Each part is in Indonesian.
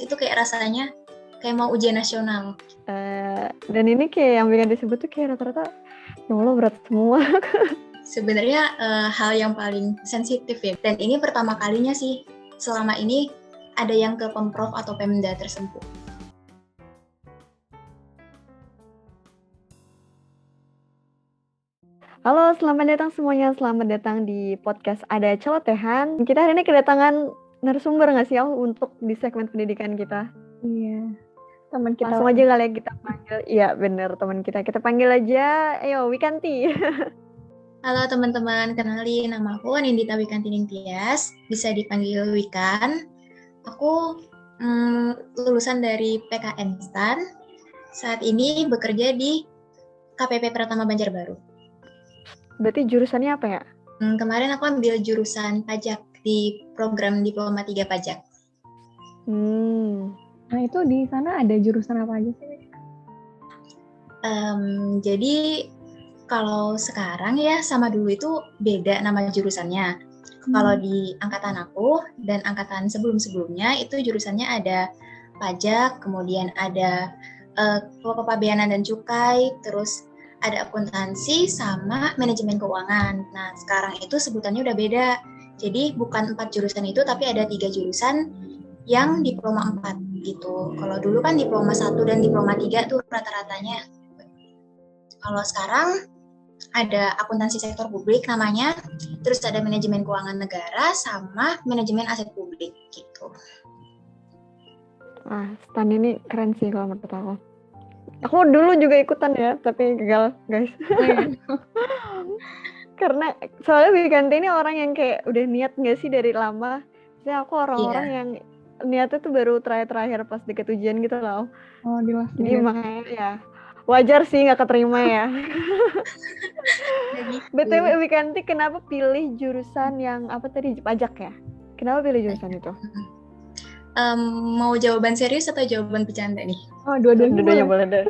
itu kayak rasanya kayak mau ujian nasional. Dan ini kayak yang bikin disebut tuh kayak rata-rata ya Allah berat semua. Sebenarnya hal yang paling sensitif ya. Dan ini pertama kalinya sih selama ini ada yang ke Pemprov atau Pemda tersentuh. Halo, selamat datang semuanya. Selamat datang di podcast Ada Celotehan. Kita hari ini kedatangan narasumber nggak sih, untuk di segmen pendidikan kita? Iya, teman kita. Langsung aja kali ya kita panggil. Iya, bener teman kita. Kita panggil aja, ayo Wikanti. Halo teman-teman, kenalin nama aku Anindita Wikanti Ningtyas, bisa dipanggil Wikan. Aku lulusan dari PKN STAN. Saat ini bekerja di KPP Pratama Banjarbaru. Berarti jurusannya apa ya? Kemarin aku ambil jurusan pajak di program Diploma 3 Pajak. Nah itu di sana ada jurusan apa aja sih? Jadi kalau sekarang ya sama dulu itu beda nama jurusannya. Kalau di angkatan aku dan angkatan sebelum-sebelumnya itu jurusannya ada pajak, kemudian ada kepabeanan dan cukai, terus ada akuntansi sama manajemen keuangan. Nah sekarang itu sebutannya udah beda. Jadi bukan 4 jurusan itu tapi ada 3 jurusan yang diploma 4 gitu. Kalau dulu kan diploma 1 dan diploma 3 tuh rata-ratanya. Kalau sekarang ada akuntansi sektor publik namanya, terus ada manajemen keuangan negara sama manajemen aset publik gitu. STAN ini keren sih kalau menurut aku. Aku dulu juga ikutan ya, tapi gagal guys. Karena soalnya Wikanti ini orang yang kayak udah niat nggak sih dari lama. Saya aku orang-orang yang niatnya tuh baru terakhir pas deket ujian gitu loh. Oh, di last Jadi makanya ya wajar sih nggak keterima ya. BTW Wikanti kenapa pilih jurusan yang apa tadi, pajak ya? Kenapa pilih jurusan itu? Mau jawaban serius atau jawaban bercanda nih? Oh, dua-duanya boleh deh.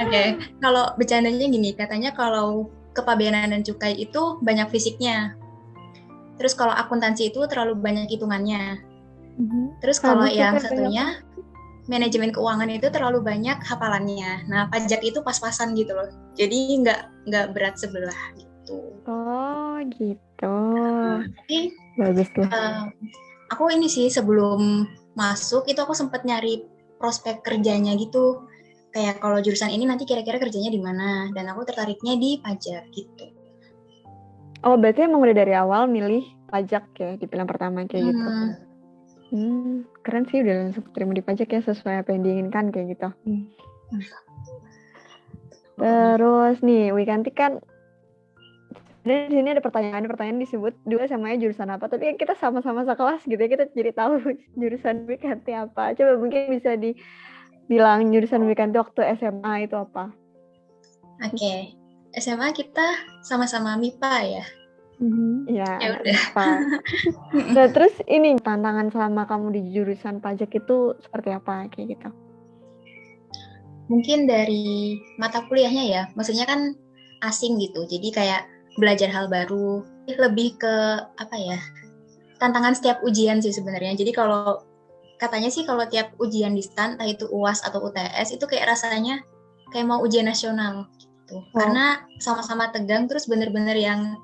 Oke, kalau bercandanya gini, katanya kalau kepabeanan dan cukai itu banyak fisiknya. Terus kalau akuntansi itu terlalu banyak hitungannya. Terus kalau yang satunya manajemen keuangan itu terlalu banyak hafalannya. Nah, pajak itu pas-pasan gitu loh. Jadi nggak berat sebelah gitu. Oh, gitu. Tapi bagus tuh. Aku ini sih sebelum masuk itu aku sempat nyari prospek kerjanya gitu. Kayak kalau jurusan ini nanti kira-kira kerjanya di mana, dan aku tertariknya di pajak gitu. Oh, berarti emang udah dari awal milih pajak ya di pilihan pertama kayak gitu. Keren sih udah langsung terima di pajak ya, sesuai apa yang diinginkan kayak gitu. Terus nih Wikanti kan di sini ada pertanyaan disebut dua samanya jurusan apa, tapi kita sama-sama sekelas gitu ya, kita jadi tahu jurusan Wikanti apa. Coba mungkin bisa dibilang jurusan Wikanti waktu SMA itu apa? Oke. SMA kita sama-sama MIPA ya. Ya udah. MIPA. Nah, terus ini tantangan selama kamu di jurusan pajak itu seperti apa kayak gitu? Mungkin dari mata kuliahnya ya, maksudnya kan asing gitu, jadi kayak belajar hal baru, lebih ke apa ya, tantangan setiap ujian sih sebenarnya. Jadi kalau katanya sih kalau tiap ujian di STAN, entah itu UAS atau UTS, itu kayak rasanya kayak mau ujian nasional gitu. Karena sama-sama tegang, terus bener-bener yang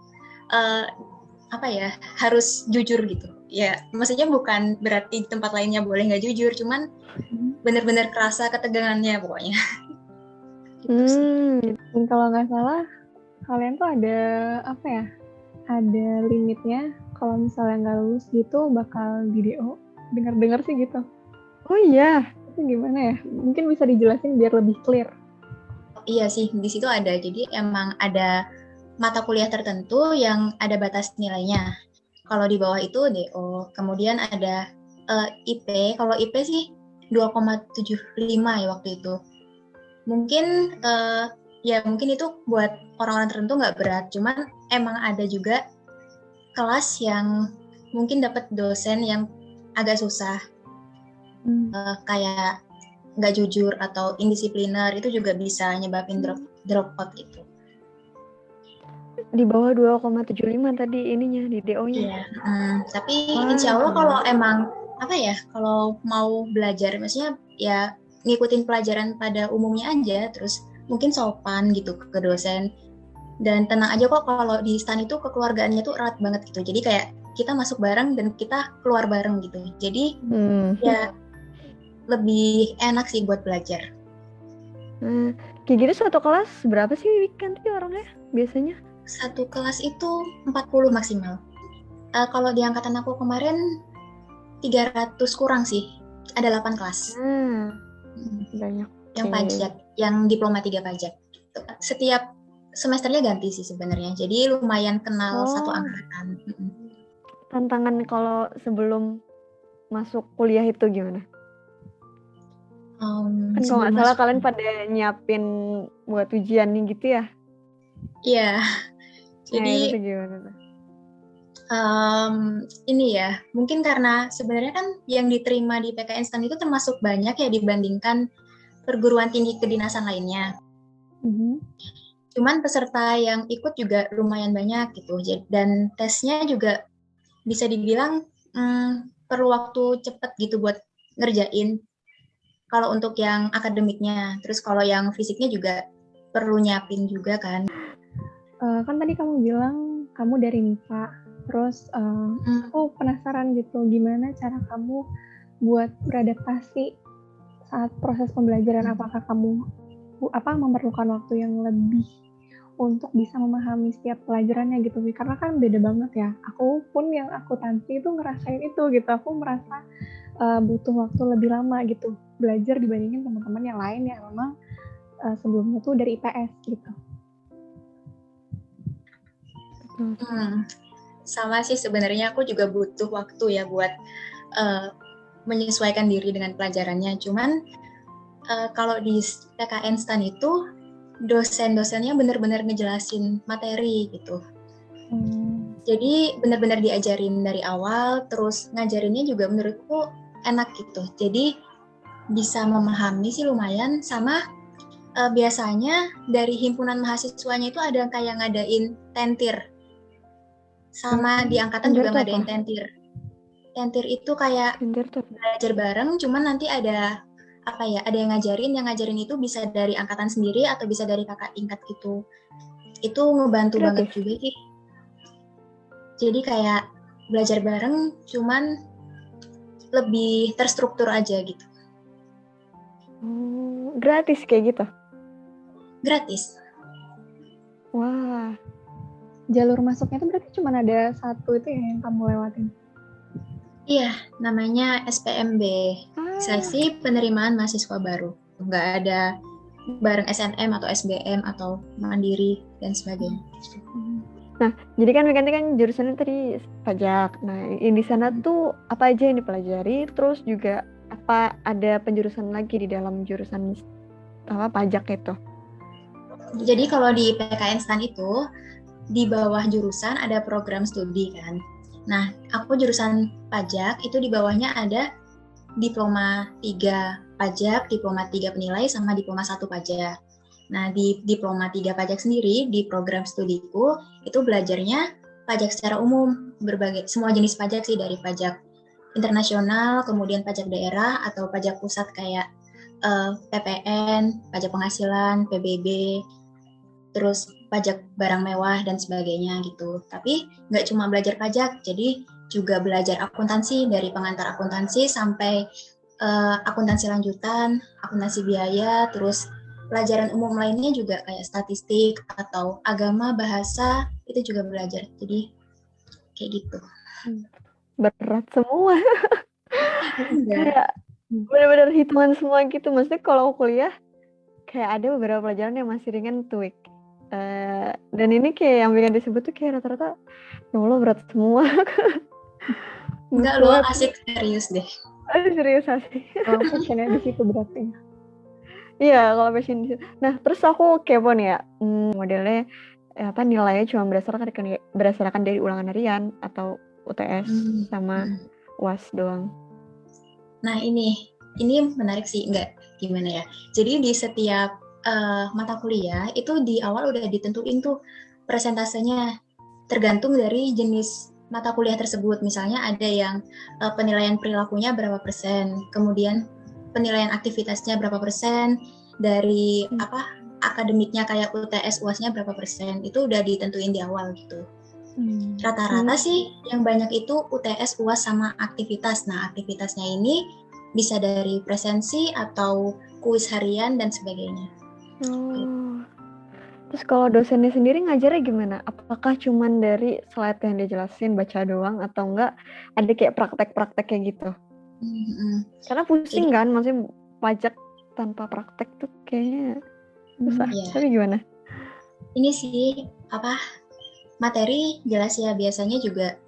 apa ya, harus jujur gitu. Ya, maksudnya bukan berarti tempat lainnya boleh nggak jujur, cuman bener-bener kerasa ketegangannya pokoknya. Dan kalau nggak salah, kalian tuh ada apa ya? Ada limitnya. Kalau misalnya nggak lulus gitu, bakal di DO. Dengar-dengar sih gitu. Oh iya. Itu gimana ya? Mungkin bisa dijelasin biar lebih clear. Iya sih, di situ ada. Jadi emang ada mata kuliah tertentu yang ada batas nilainya. Kalau di bawah itu DO. Kemudian ada IP. Kalau IP sih 2,75 ya waktu itu. Mungkin ya mungkin itu buat orang-orang tertentu nggak berat. Cuman emang ada juga kelas yang mungkin dapat dosen yang agak susah. Kayak nggak jujur atau indisipliner, itu juga bisa nyebabin drop out itu. Di bawah 2,75 tadi ininya di DO-nya. Iya, tapi insya Allah kalau emang apa ya, kalau mau belajar maksudnya ya ngikutin pelajaran pada umumnya aja, terus mungkin sopan gitu ke dosen, dan tenang aja kok kalau di STAN itu kekeluargaannya tuh erat banget gitu, jadi kayak kita masuk bareng dan kita keluar bareng gitu, jadi ya lebih enak sih buat belajar. Kayak gitu satu kelas berapa sih weekend tuh orangnya biasanya? Satu kelas itu 40 maksimal. Kalau di angkatan aku kemarin 300 kurang sih, ada 8 kelas. Banyak. Yang pajak, yang diploma 3 pajak. Setiap semesternya ganti sih sebenarnya, jadi lumayan kenal satu angkatan. Tantangan kalau sebelum masuk kuliah itu gimana? Kan kalau nggak salah kalian pada nyiapin buat ujian nih gitu ya? Iya. Jadi itu gimana tuh? Ini ya, mungkin karena sebenarnya kan yang diterima di PKN STAN itu termasuk banyak ya dibandingkan perguruan tinggi kedinasan lainnya. Cuman peserta yang ikut juga lumayan banyak gitu, dan tesnya juga bisa dibilang perlu waktu cepat gitu buat ngerjain. Kalau untuk yang akademiknya, terus kalau yang fisiknya juga perlu nyiapin juga kan. Kan tadi kamu bilang kamu dari MIPA, terus aku penasaran gitu gimana cara kamu buat beradaptasi saat proses pembelajaran. Apakah kamu memerlukan waktu yang lebih untuk bisa memahami setiap pelajarannya gitu, karena kan beda banget ya. Aku pun yang akuntansi itu ngerasain itu gitu, aku merasa butuh waktu lebih lama gitu belajar dibandingin teman-teman yang lain yang memang sebelumnya tuh dari IPS gitu. Sama sih sebenarnya, aku juga butuh waktu ya buat menyesuaikan diri dengan pelajarannya. Cuman kalau di PKN STAN itu dosen-dosennya benar-benar ngejelasin materi gitu. Jadi benar-benar diajarin dari awal, terus ngajarinnya juga menurutku enak gitu. Jadi bisa memahami sih lumayan. Sama biasanya dari himpunan mahasiswanya itu ada kayak ngadain tentir. Sama di angkatan juga ngadain tentir. Tentir itu kayak belajar bareng, cuman nanti ada ada yang ngajarin itu bisa dari angkatan sendiri atau bisa dari kakak tingkat gitu. Itu ngebantu banget juga sih. Jadi kayak belajar bareng, cuman lebih terstruktur aja gitu. Gratis kayak gitu? Gratis. Wah. Jalur masuknya itu berarti cuma ada satu itu ya yang kamu lewatin? Iya, namanya SPMB, Seleksi Penerimaan Mahasiswa Baru. Nggak ada bareng SNM atau SBM atau Mandiri dan sebagainya. Nah, jadi kan Wikanti kan jurusannya tadi pajak. Nah, di sana tuh apa aja yang dipelajari? Terus juga apa ada penjurusan lagi di dalam jurusan pajak itu? Jadi kalau di PKN STAN itu di bawah jurusan ada program studi kan. Nah, aku jurusan pajak, itu di bawahnya ada diploma 3 pajak, diploma 3 penilai, sama diploma 1 pajak. Nah, di diploma 3 pajak sendiri, di program studiku, itu belajarnya pajak secara umum, semua jenis pajak sih, dari pajak internasional, kemudian pajak daerah, atau pajak pusat kayak PPN, pajak penghasilan, PBB, terus pajak barang mewah dan sebagainya gitu. Tapi nggak cuma belajar pajak, jadi juga belajar akuntansi, dari pengantar akuntansi sampai akuntansi lanjutan, akuntansi biaya, terus pelajaran umum lainnya juga kayak statistik atau agama, bahasa, itu juga belajar. Jadi kayak gitu. Berat semua. Kayak benar-benar hitungan semua gitu. Maksudnya kalau kuliah kayak ada beberapa pelajaran yang masih ringan TOEIC. Dan ini kayak yang bikin disebut tuh kayak rata-rata ya Allah berat semua. Enggak loh, asik, serius deh. Serius asik. Oh, passionnya di situ berarti. Iya, kalau passion di situ. Nah, terus aku kepo nih ya, modelnya nilainya cuma berdasarkan dari ulangan harian atau UTS sama UAS doang. Nah, ini menarik sih, enggak gimana ya. Jadi di setiap mata kuliah itu di awal udah ditentuin tuh presentasenya, tergantung dari jenis mata kuliah tersebut. Misalnya ada yang penilaian perilakunya berapa persen, kemudian penilaian aktivitasnya berapa persen, dari akademiknya kayak UTS UASnya berapa persen, itu udah ditentuin di awal gitu. Rata-rata sih yang banyak itu UTS, UAS sama aktivitas. Nah, aktivitasnya ini bisa dari presensi atau kuis harian dan sebagainya. Terus kalau dosennya sendiri ngajarnya gimana? Apakah cuman dari slide yang dijelasin baca doang atau enggak ada kayak praktek-praktek kayak gitu? Karena pusing kan, maksudnya pajak tanpa praktek tuh kayaknya susah. Tapi gimana? Ini sih materi jelas ya, biasanya juga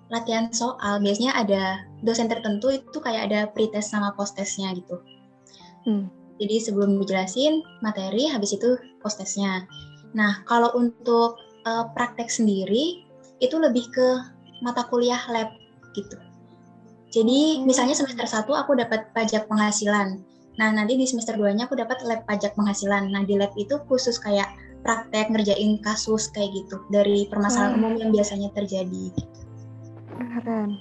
latihan soal. Biasanya ada dosen tertentu itu kayak ada pretest sama posttestnya gitu. Jadi sebelum dijelasin materi, habis itu posttestnya. Nah, kalau untuk praktek sendiri, itu lebih ke mata kuliah lab gitu. Jadi misalnya semester 1 aku dapat pajak penghasilan. Nah, nanti di semester 2-nya aku dapat lab pajak penghasilan. Nah, di lab itu khusus kayak praktek ngerjain kasus kayak gitu dari permasalahan umum yang biasanya terjadi. Keren.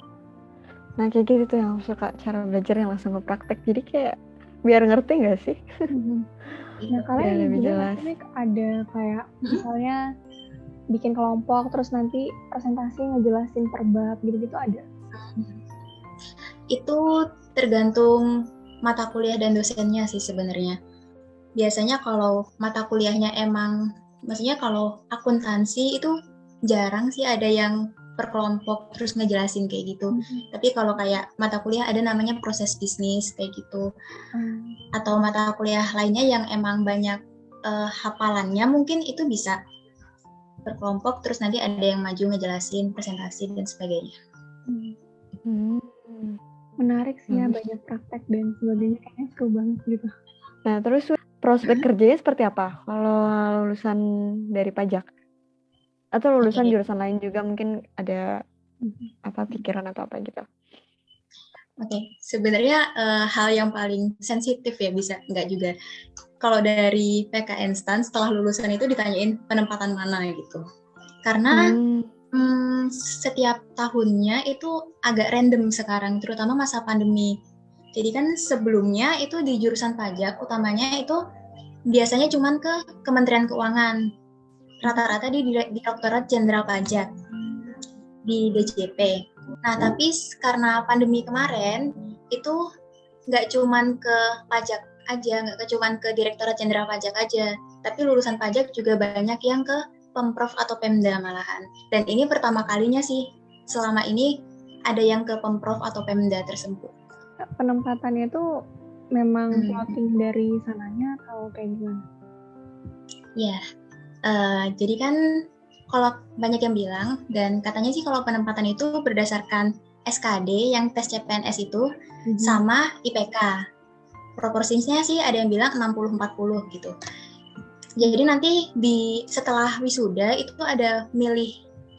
Nah, kayak gitu tuh yang suka cara belajar yang langsung ke praktek. Jadi kayak biar ngerti nggak sih? Nah, kalian lebih jelas. Ada kayak misalnya bikin kelompok terus nanti presentasi ngejelasin per bab gitu-gitu ada? Itu tergantung mata kuliah dan dosennya sih sebenarnya. Biasanya kalau mata kuliahnya emang, maksudnya kalau akuntansi itu jarang sih ada yang per kelompok terus ngejelasin kayak gitu. Tapi kalau kayak mata kuliah ada namanya proses bisnis kayak gitu. Atau mata kuliah lainnya yang emang banyak hafalannya mungkin itu bisa per kelompok terus nanti ada yang maju ngejelasin presentasi dan sebagainya. Menarik sih ya, banyak praktek dan sebagainya, kayaknya seru banget gitu. Nah, terus prospek kerjanya seperti apa kalau lulusan dari pajak? Atau lulusan jurusan lain juga mungkin ada pikiran atau apa gitu? Sebenarnya hal yang paling sensitif ya, bisa nggak juga. Kalau dari PKN STAN setelah lulusan itu ditanyain penempatan mana gitu. Karena setiap tahunnya itu agak random sekarang, terutama masa pandemi. Jadi kan sebelumnya itu di jurusan pajak utamanya itu biasanya cuma ke Kementerian Keuangan. Rata-rata di Direktorat Jenderal Pajak di DJP. Nah, tapi karena pandemi kemarin itu nggak cuman ke pajak aja, nggak cuman ke Direktorat Jenderal Pajak aja, tapi lulusan pajak juga banyak yang ke Pemprov atau Pemda malahan. Dan ini pertama kalinya sih selama ini ada yang ke Pemprov atau Pemda tersebut. Penempatannya itu memang plotting dari sananya atau kayak gimana? Ya, jadi kan kalau banyak yang bilang, dan katanya sih kalau penempatan itu berdasarkan SKD yang tes CPNS itu sama IPK. Proporsinya sih ada yang bilang 60-40 gitu. Jadi nanti setelah wisuda itu ada milih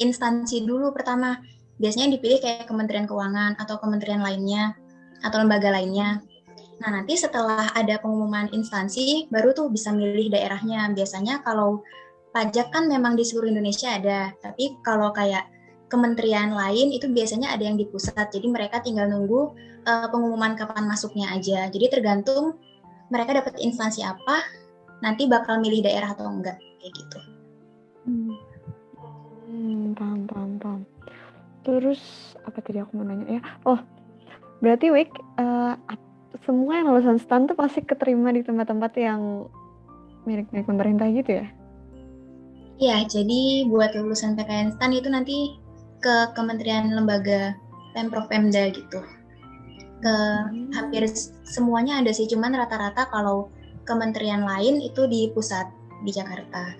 instansi dulu pertama. Biasanya dipilih kayak Kementerian Keuangan atau kementerian lainnya atau lembaga lainnya. Nah, nanti setelah ada pengumuman instansi, baru tuh bisa milih daerahnya. Biasanya kalau pajak kan memang di seluruh Indonesia ada, tapi kalau kayak kementerian lain itu biasanya ada yang di pusat, jadi mereka tinggal nunggu pengumuman kapan masuknya aja. Jadi tergantung mereka dapat instansi apa, nanti bakal milih daerah atau enggak, kayak gitu. Paham. Terus apa tadi aku mau nanya ya? Oh, berarti Wik, semua yang lulusan STAN tuh pasti keterima di tempat-tempat yang milik pemerintah gitu ya? Iya, jadi buat lulusan PKN STAN itu nanti ke kementerian lembaga Pemprov Pemda gitu. Ke hampir semuanya ada sih, cuman rata-rata kalau kementerian lain itu di pusat, di Jakarta.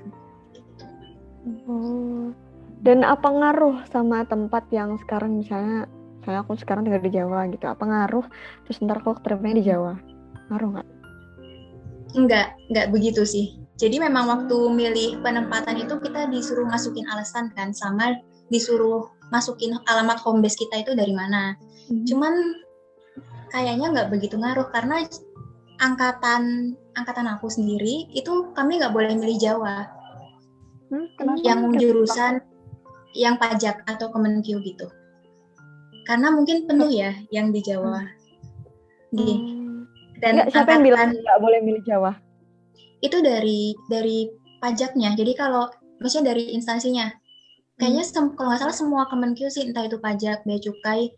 Dan apa ngaruh sama tempat yang sekarang misalnya aku sekarang tinggal di Jawa gitu, apa ngaruh terus ntar kalau keterimanya di Jawa? Ngaruh nggak? Enggak begitu sih. Jadi memang waktu milih penempatan itu kita disuruh masukin alasan kan, sama disuruh masukin alamat home base kita itu dari mana. Cuman kayaknya nggak begitu ngaruh karena angkatan aku sendiri itu kami nggak boleh milih Jawa. Yang jurusan yang pajak atau Kemenkyu gitu. Karena mungkin penuh ya yang di Jawa. Dan Nggak, siapa yang bilang nggak boleh milih Jawa? Itu dari pajaknya. Jadi kalau maksudnya dari instansinya, kayaknya kalau nggak salah semua Kemenkyu sih, entah itu pajak, bea cukai,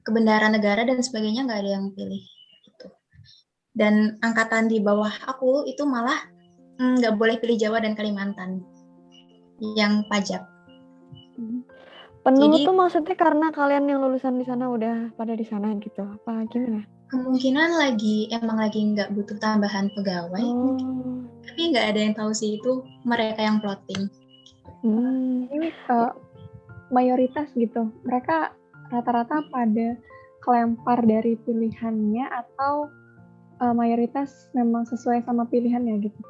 kebendaraan negara dan sebagainya, nggak ada yang pilih gitu. Dan angkatan di bawah aku itu malah nggak boleh pilih Jawa dan Kalimantan yang pajak. Penuh Jadi, tuh maksudnya karena kalian yang lulusan di sana udah pada di sana gitu, apa gimana? kemungkinan emang lagi nggak butuh tambahan pegawai, tapi nggak ada yang tahu sih, itu mereka yang plotting. Ini mayoritas gitu, mereka rata-rata pada kelempar dari pilihannya atau mayoritas memang sesuai sama pilihannya gitu?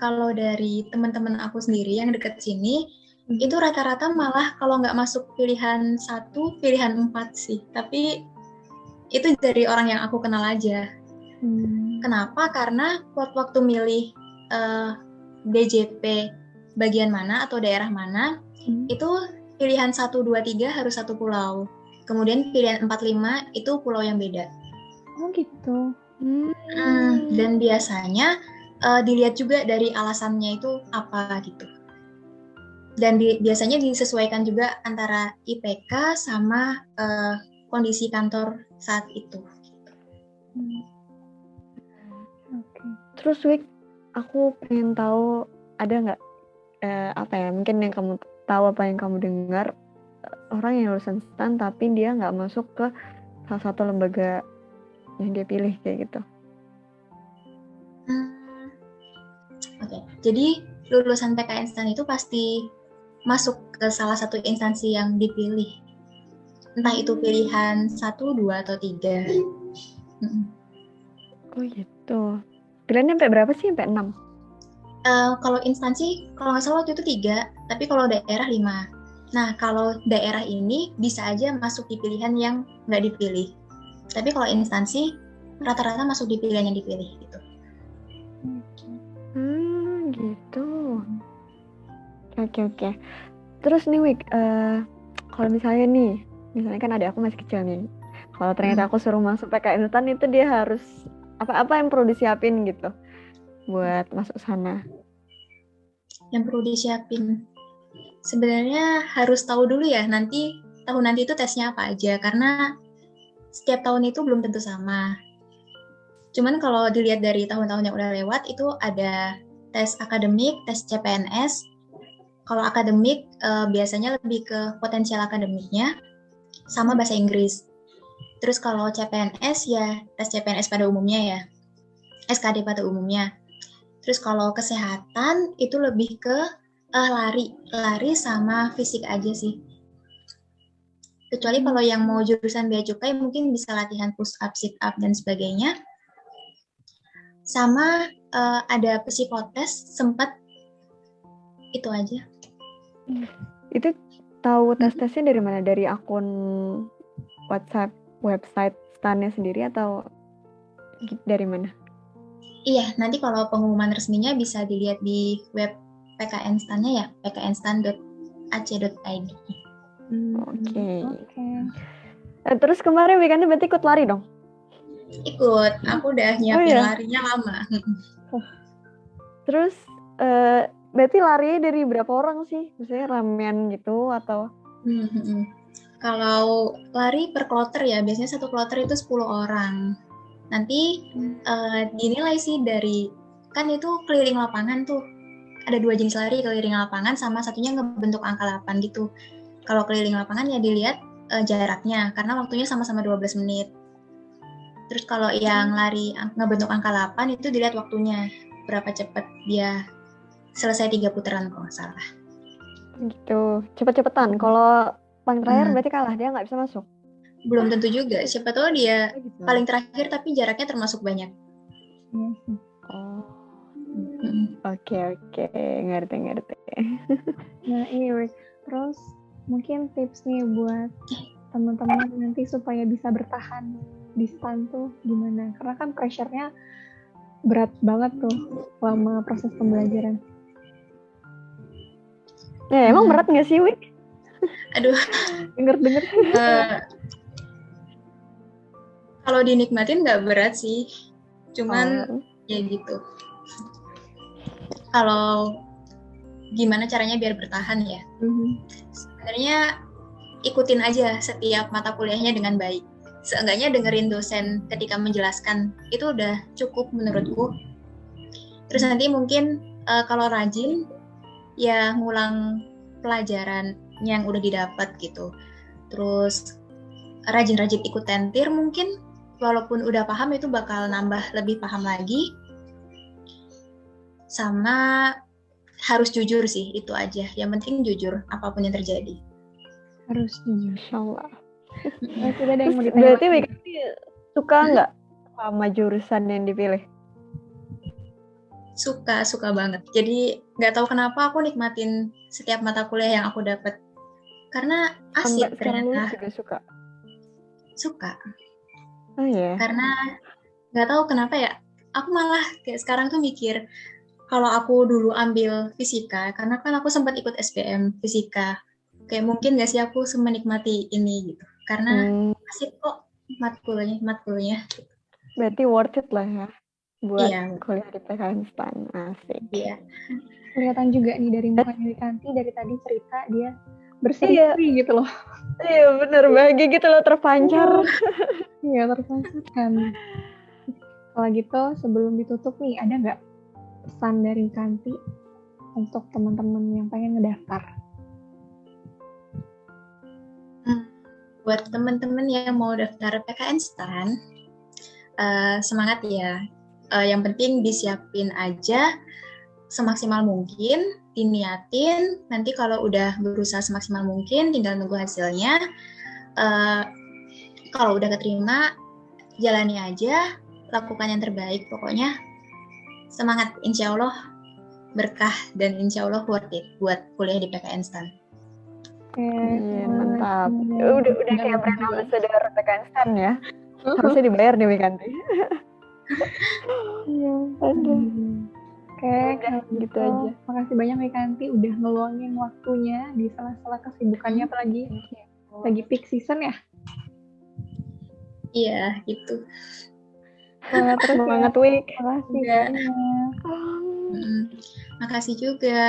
Kalau dari teman-teman aku sendiri yang deket sini, itu rata-rata malah kalau nggak masuk pilihan 1, pilihan 4 sih. Tapi itu dari orang yang aku kenal aja. Kenapa? Karena waktu milih DJP bagian mana atau daerah mana, itu pilihan 1, 2, 3 harus satu pulau. Kemudian pilihan 4, 5 itu pulau yang beda. Oh gitu. Dan biasanya dilihat juga dari alasannya itu apa gitu. Dan biasanya disesuaikan juga antara IPK sama kondisi kantor saat itu. Terus Wik, aku pengen tahu ada nggak apa ya, mungkin yang kamu tahu, apa yang kamu dengar, orang yang lulusan STAN tapi dia nggak masuk ke salah satu lembaga yang dia pilih kayak gitu. Oke. Jadi lulusan PKN STAN itu pasti masuk ke salah satu instansi yang dipilih. Entah itu pilihan 1, 2, atau 3. Oh gitu. Pilihannya sampai berapa sih? Sampai 6? Kalau instansi, kalau nggak salah waktu itu 3, tapi kalau daerah 5. Nah, kalau daerah ini bisa aja masuk di pilihan yang nggak dipilih. Tapi kalau instansi, rata-rata masuk di pilihan yang dipilih gitu. Gitu. Oke. Terus nih Wik, kalau misalnya kan adik aku masih kecil nih. Kalau ternyata aku suruh masuk PKN STAN, itu dia harus apa yang perlu disiapin gitu buat masuk sana? Yang perlu disiapin, sebenarnya harus tahu dulu ya tahun nanti itu tesnya apa aja, karena setiap tahun itu belum tentu sama. Cuman kalau dilihat dari tahun-tahun yang udah lewat, itu ada tes akademik, tes CPNS. Kalau akademik biasanya lebih ke potensial akademiknya sama bahasa Inggris. Terus kalau CPNS ya tes CPNS pada umumnya ya, SKD pada umumnya. Terus kalau kesehatan itu lebih ke lari sama fisik aja sih. Kecuali kalau yang mau jurusan bea cukai mungkin bisa latihan push up, sit up dan sebagainya. Sama ada psikotes sempat, itu aja. Itu tahu tes-tesnya dari mana? Dari akun WhatsApp website STAN-nya sendiri atau dari mana? Iya, nanti kalau pengumuman resminya bisa dilihat di web PKN STAN-nya ya, pknstan.ac.id. Oke. Terus kemarin weekendnya berarti ikut lari dong? Ikut, aku udah nyiapin larinya lama. Terus berarti lari dari berapa orang sih? Maksudnya ramean gitu atau? Kalau lari per kloter ya, biasanya satu kloter itu 10 orang. Nanti dinilai sih dari, kan itu keliling lapangan tuh. Ada 2 jenis lari, keliling lapangan sama satunya ngebentuk angka 8 gitu. Kalau keliling lapangan ya dilihat jaraknya, karena waktunya sama-sama 12 menit. Terus kalau yang lari ngebentuk angka 8 itu dilihat waktunya, berapa cepat dia selesai 3 putaran kalau nggak salah. Gitu, cepet-cepetan. Kalau paling terakhir berarti kalah, dia nggak bisa masuk? Belum tentu juga, siapa tahu dia paling terakhir tapi jaraknya termasuk banyak. Oke, ngerti. Nah ini terus mungkin tips nih buat teman-teman nanti supaya bisa bertahan di STAN tuh gimana? Karena kan pressure-nya berat banget tuh selama proses pembelajaran. Emang berat nggak sih, Wik? Aduh, Denger-denger. eh, kalau dinikmatin nggak berat sih. Cuman ya gitu. Kalau gimana caranya biar bertahan ya? Sebenarnya ikutin aja setiap mata kuliahnya dengan baik. Seenggaknya dengerin dosen ketika menjelaskan, itu udah cukup menurutku. Terus nanti mungkin kalau rajin, ya ngulang pelajaran yang udah didapat gitu. Terus rajin-rajin ikut tentir mungkin, walaupun udah paham itu bakal nambah lebih paham lagi. Sama harus jujur sih, itu aja. Yang penting jujur, apapun yang terjadi. Harus jujur. Insya Allah. Sudah ada yang mau ditanya. Berarti Wikanti suka nggak sama jurusan yang dipilih? Suka banget. Jadi nggak tahu kenapa aku nikmatin setiap mata kuliah yang aku dapat. Karena asik ternyata. Juga suka. Suka. Oh iya. Karena nggak tahu kenapa ya. Aku malah kayak sekarang tuh mikir, kalau aku dulu ambil fisika, karena kan aku sempat ikut SBM fisika. Kayak mungkin nggak sih aku semenikmati ini gitu. Karena asik kok matkulnya. Berarti worth it lah ya buat Iya. kuliah di PKN STAN. Asik. Iya. Kelihatan juga nih dari mukanya Wikanti, dari tadi cerita dia berseri-seri gitu loh. Iya bener, bahagia gitu loh, terpancar. Iya terpancar kan. Kalau gitu sebelum ditutup nih, ada nggak pesan dari Wikanti untuk teman-teman yang pengen ngedaftar? Buat teman-teman yang mau daftar PKN STAN, semangat ya. Yang penting disiapin aja semaksimal mungkin, diniatin. Nanti kalau udah berusaha semaksimal mungkin, tinggal nunggu hasilnya. Kalau udah keterima, jalani aja, lakukan yang terbaik. Pokoknya semangat, insya Allah berkah dan insya Allah worth it buat kuliah di PKN STAN. Mantap. Udah kayak brand ambassador PKN STAN ya. Harusnya dibayar nih Wikanti. Iya, ada. Oke, kalau gitu aja. Makasih banyak Wikanti udah ngeluangin waktunya di sela-sela kesibukannya, apalagi lagi peak season ya. Iya, gitu. Semangat Wik. Makasih banyak. Makasih juga.